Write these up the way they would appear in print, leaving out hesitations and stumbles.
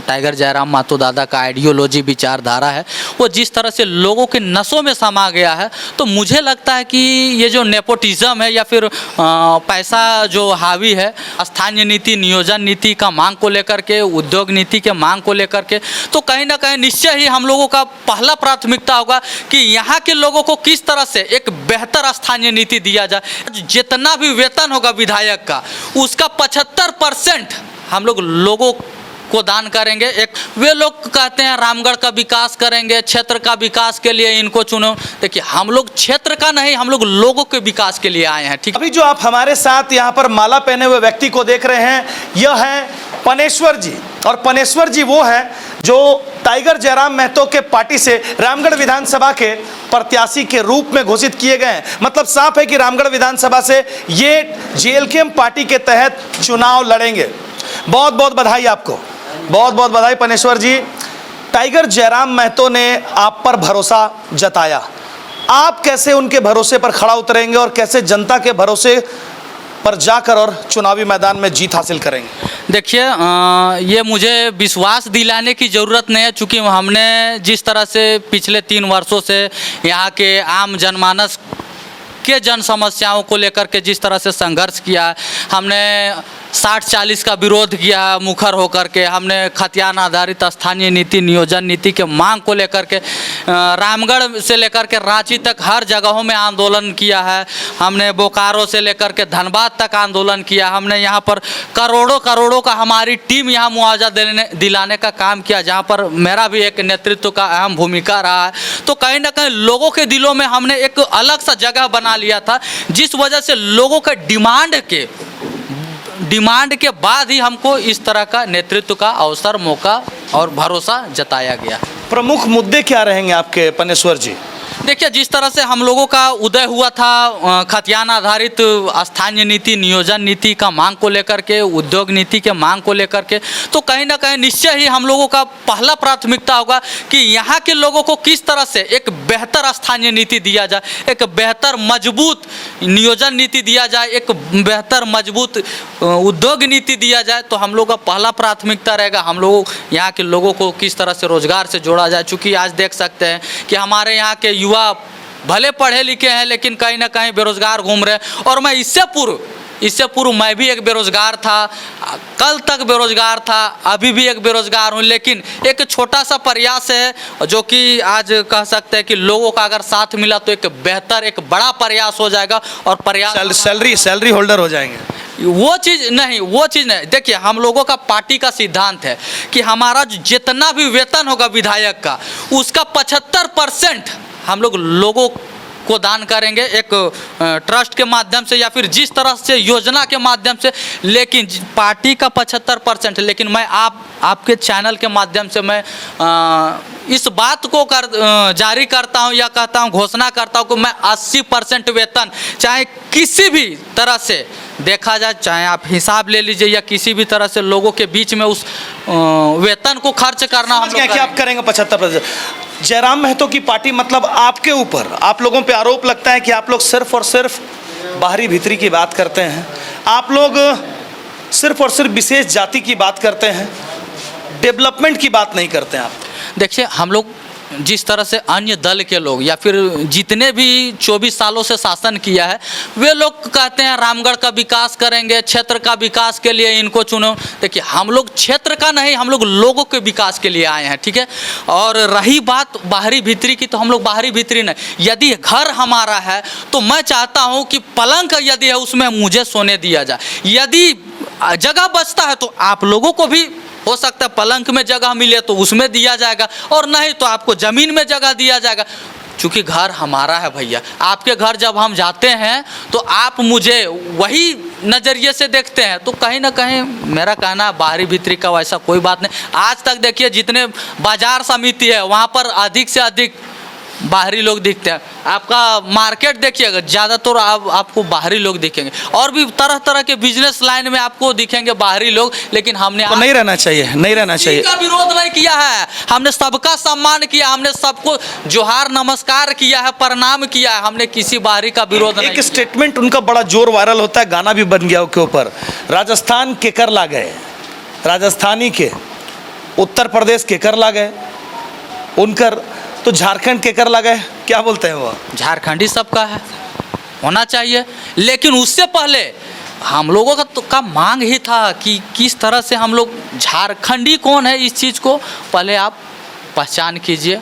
Tiger Jairam Mahato दादा का ideology विचारधारा है वो जिस तरह से लोगों के नसों में समा गया है, तो मुझे लगता है कि ये जो नेपोटिज्म है या फिर पैसा जो हावी है स्थानीय नीति, नियोजन नीति का मांग को लेकर के, उद्योग नीति के मांग को लेकर के, तो कहीं ना कहीं निश्चय ही हम लोगों का पहला प्राथमिकता होगा कि यहाँ के लोगों को किस तरह से एक बेहतर स्थानीय नीति दिया जाए। जितना भी वेतन होगा विधायक का उसका 75% हम लोगों को दान करेंगे। एक वे लोग कहते हैं रामगढ़ का विकास करेंगे, क्षेत्र का विकास के लिए इनको चुनो। देखिए हम लोग क्षेत्र का नहीं, हम लोग लोगों के विकास के लिए आए हैं। ठीक, अभी जो आप हमारे साथ यहाँ पर माला पहने हुए व्यक्ति को देख रहे हैं, यह है पनेश्वर जी। और पनेश्वर जी वो है जो टाइगर जयराम महतो के पार्टी से रामगढ़ विधानसभा के प्रत्याशी के रूप में घोषित किए गए हैं। मतलब साफ है कि रामगढ़ विधानसभा से ये जेएलकेएम पार्टी के तहत चुनाव लड़ेंगे। बहुत बहुत बधाई आपको, बहुत बहुत बधाई पनेश्वर जी। टाइगर जयराम महतो ने आप पर भरोसा जताया, आप कैसे उनके भरोसे पर खड़ा उतरेंगे और कैसे जनता के भरोसे पर जाकर और चुनावी मैदान में जीत हासिल करेंगे? देखिए ये मुझे विश्वास दिलाने की ज़रूरत नहीं है, चूँकि हमने जिस तरह से पिछले 3 वर्षों से यहाँ के आम जनमानस के जन समस्याओं को लेकर के जिस तरह से संघर्ष किया, हमने 60-40 का विरोध किया मुखर होकर के, हमने खतियान आधारित स्थानीय नीति, नियोजन नीति के मांग को लेकर के रामगढ़ से लेकर के रांची तक हर जगहों में आंदोलन किया है। हमने बोकारो से लेकर के धनबाद तक आंदोलन किया। हमने यहाँ पर करोड़ों का हमारी टीम यहाँ मुआवजा दिलाने का काम किया, जहाँ पर मेरा भी एक नेतृत्व का अहम भूमिका रहा है। तो कहीं ना कहीं लोगों के दिलों में हमने एक अलग सा जगह बना लिया था, जिस वजह से लोगों के डिमांड के बाद ही हमको इस तरह का नेतृत्व का अवसर, मौका और भरोसा जताया गया। प्रमुख मुद्दे क्या रहेंगे आपके पनेश्वर जी? देखिए जिस तरह से हम लोगों का उदय हुआ था खतियान आधारित स्थानीय नीति, नियोजन नीति का मांग को लेकर के, उद्योग नीति के मांग को लेकर के, तो कहीं ना कहीं निश्चय ही हम लोगों का पहला प्राथमिकता होगा कि यहाँ के लोगों को किस तरह से एक बेहतर स्थानीय नीति दिया जाए, एक बेहतर मजबूत नियोजन नीति दिया जाए, एक बेहतर मजबूत उद्योग नीति दिया जाए। तो हम लोग का पहला प्राथमिकता रहेगा हम लोग यहाँ के लोगों को किस तरह से रोजगार से जोड़ा जाए। चूँकि आज देख सकते हैं कि हमारे यहाँ के युवा भले पढ़े लिखे हैं लेकिन कहीं ना कहीं बेरोजगार घूम रहे हैं। और मैं इससे पूर्व मैं भी एक बेरोजगार था, कल तक बेरोजगार था, अभी भी एक बेरोजगार हूं। लेकिन एक छोटा सा प्रयास है जो कि आज कह सकते हैं कि लोगों का अगर साथ मिला तो एक बेहतर, एक बड़ा प्रयास हो जाएगा और प्रयास सैलरी होल्डर हो जाएंगे। वो चीज़ नहीं। देखिए हम लोगों का पार्टी का सिद्धांत है कि हमारा जितना भी वेतन होगा विधायक का उसका 75% हम लोगों को दान करेंगे, एक ट्रस्ट के माध्यम से या फिर जिस तरह से योजना के माध्यम से। लेकिन पार्टी का 75%, लेकिन मैं आपके चैनल के माध्यम से मैं इस बात को जारी करता हूं या कहता हूं, घोषणा करता हूं कि मैं 80% वेतन, चाहे किसी भी तरह से देखा जाए, चाहे आप हिसाब ले लीजिए या किसी भी तरह से लोगों के बीच में उस वेतन को खर्च करना हम लोग क्या आप करेंगे 75%? जयराम महतो की पार्टी, मतलब आपके ऊपर आप लोगों पे आरोप लगता है कि आप लोग सिर्फ और सिर्फ बाहरी भीतरी की बात करते हैं, आप लोग सिर्फ और सिर्फ विशेष जाति की बात करते हैं, डेवलपमेंट की बात नहीं करते हैं आप। देखिए हम लोग जिस तरह से अन्य दल के लोग या फिर जितने भी 24 सालों से शासन किया है वे लोग कहते हैं रामगढ़ का विकास करेंगे, क्षेत्र का विकास के लिए इनको चुनो। देखिए हम लोग क्षेत्र का नहीं, हम लोग लोगों के विकास के लिए आए हैं। ठीक है। और रही बात बाहरी भीतरी की, तो हम लोग बाहरी भीतरी नहीं। यदि घर हमारा है तो मैं चाहता हूँ कि पलंग यदि है उसमें मुझे सोने दिया जाए। यदि जगह बचता है तो आप लोगों को भी हो सकता है पलंग में जगह मिले तो उसमें दिया जाएगा, और नहीं तो आपको ज़मीन में जगह दिया जाएगा। चूँकि घर हमारा है भैया, आपके घर जब हम जाते हैं तो आप मुझे वही नज़रिए से देखते हैं। तो कहीं ना कहीं मेरा कहना है बाहरी भीतरी का वैसा कोई बात नहीं। आज तक देखिए जितने बाजार समिति है वहाँ पर अधिक से अधिक बाहरी लोग दिखते हैं। आपका मार्केट देखिएगा ज़्यादातर आपको बाहरी लोग दिखेंगे, और भी तरह तरह के बिजनेस लाइन में आपको दिखेंगे बाहरी लोग। लेकिन हमने तो नहीं रहना चाहिए, नहीं रहना चाहिए। का विरोध नहीं किया है, हमने सबका सम्मान किया, हमने सबको जोहार नमस्कार किया है, प्रणाम किया है, हमने किसी बाहरी का विरोध नहीं। एक स्टेटमेंट उनका बड़ा जोर वायरल होता है, गाना भी बन गया उसके ऊपर, राजस्थान के कर ला गए, राजस्थानी के उत्तर प्रदेश केकर ला गए उनकर, तो झारखंड केकर ला गए, क्या बोलते हैं वो? झारखंडी सबका है, होना चाहिए। लेकिन उससे पहले हम लोगों का मांग ही था कि किस तरह से हम लोग, झारखंडी कौन है इस चीज़ को पहले आप पहचान कीजिए,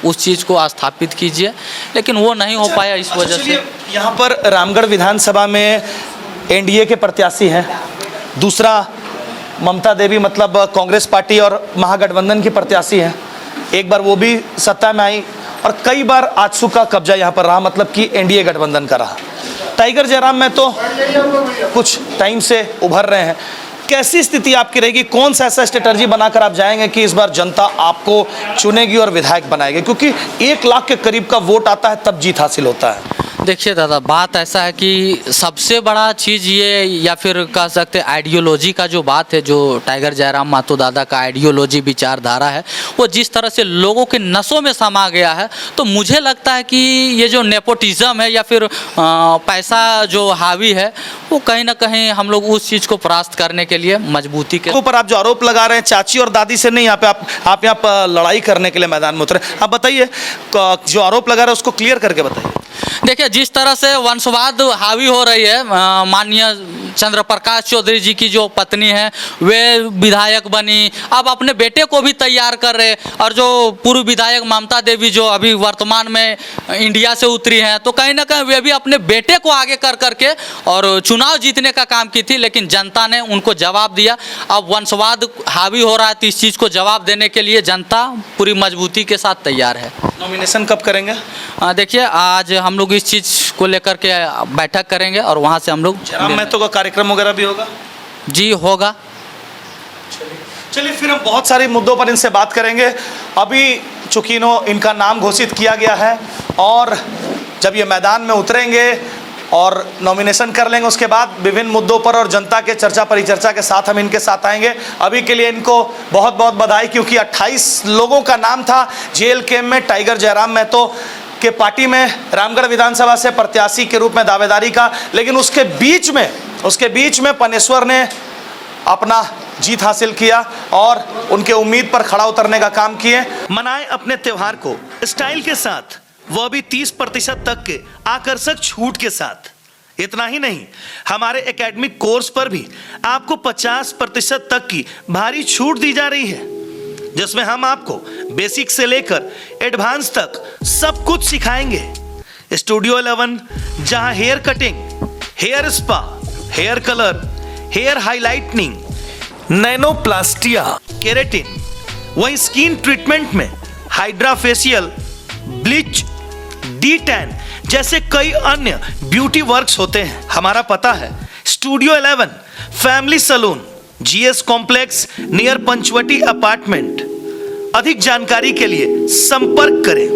उस चीज़ को स्थापित कीजिए, लेकिन वो नहीं हो पाया इस वजह से। यहाँ पर रामगढ़ विधानसभा में एनडीए के प्रत्याशी हैं, दूसरा ममता देवी मतलब कांग्रेस पार्टी और महागठबंधन की प्रत्याशी हैं। एक बार वो भी सत्ता में आई और कई बार आजसू का कब्जा यहाँ पर रहा, मतलब कि एनडीए गठबंधन का रहा। टाइगर जयराम में तो कुछ टाइम से उभर रहे हैं, कैसी स्थिति आपकी रहेगी? कौन सा ऐसा स्ट्रेटजी बनाकर आप जाएंगे कि इस बार जनता आपको चुनेगी और विधायक बनाएगी? क्योंकि 1 लाख के करीब का वोट आता है तब जीत हासिल होता है। देखिए दादा, बात ऐसा है कि सबसे बड़ा चीज़ ये, या फिर कह सकते आइडियोलॉजी का जो बात है, जो टाइगर जयराम मातो दादा का आइडियोलॉजी विचारधारा है, वो जिस तरह से लोगों के नसों में समा गया है, तो मुझे लगता है कि ये जो नेपोटिज्म है या फिर पैसा जो हावी है, वो कहीं ना कहीं हम लोग उस चीज़ को परास्त करने के लिए मजबूती के ऊपर आप जो आरोप लगा रहे हैं चाची और दादी से नहीं, यहाँ पे आप यहाँ पर लड़ाई करने के लिए मैदान में उतरे। आप बताइए, जो आरोप लगा रहे हैं उसको क्लियर करके बताइए। देखिए, जिस तरह से वंशवाद हावी हो रही है, माननीय चंद्र प्रकाश चौधरी जी की जो पत्नी है वे विधायक बनी, अब अपने बेटे को भी तैयार कर रहे, और जो पूर्व विधायक ममता देवी जो अभी वर्तमान में इंडिया से उतरी हैं, तो कहीं ना कहीं वे भी अपने बेटे को आगे कर करके और चुनाव जीतने का काम की थी, लेकिन जनता ने उनको जवाब दिया। अब वंशवाद हावी हो रहा है, तो इस चीज़ को जवाब देने के लिए जनता पूरी मजबूती के साथ तैयार है। नॉमिनेशन कब करेंगे? देखिए, आज हम लोग इस चीज़ को लेकर के बैठक करेंगे और वहाँ से हम लोग जयराम महतो का कार्यक्रम वगैरह भी होगा? जी होगा। चलिए फिर हम बहुत सारे मुद्दों पर इनसे बात करेंगे। अभी चूंकि इनका नाम घोषित किया गया है और जब ये मैदान में उतरेंगे और नॉमिनेशन कर लेंगे, उसके बाद विभिन्न मुद्दों पर और जनता के चर्चा परिचर्चा के साथ हम इनके साथ आएंगे। अभी के लिए इनको बहुत बहुत बधाई, क्योंकि 28 लोगों का नाम था जेल कैंप में टाइगर जयराम महतो के पार्टी में रामगढ़ विधानसभा से प्रत्याशी के रूप में दावेदारी का, लेकिन उसके बीच में पनेश्वर ने अपना जीत हासिल किया और उनके उम्मीद पर खड़ा उतरने का काम किए। मनाएं अपने त्योहार को स्टाइल के साथ, वह भी 30% तक के आकर्षक छूट के साथ। इतना ही नहीं, हमारे एकेडमिक कोर्स पर भी आपको 50% तक की भारी छूट दी जा रही है, जिसमें हम आपको बेसिक से लेकर एडवांस तक सब कुछ सिखाएंगे। स्टूडियो 11, जहां hair cutting, hair spa, hair colour, hair highlighting, nanoplastia, keratin, वहीं स्किन ट्रीटमेंट में हाइड्रा फेशियल, ब्लीच, डी-टैन जैसे कई अन्य ब्यूटी वर्क्स होते हैं। हमारा पता है studio 11 family salon, GS complex near Panchavati apartment. अधिक जानकारी के लिए संपर्क करें।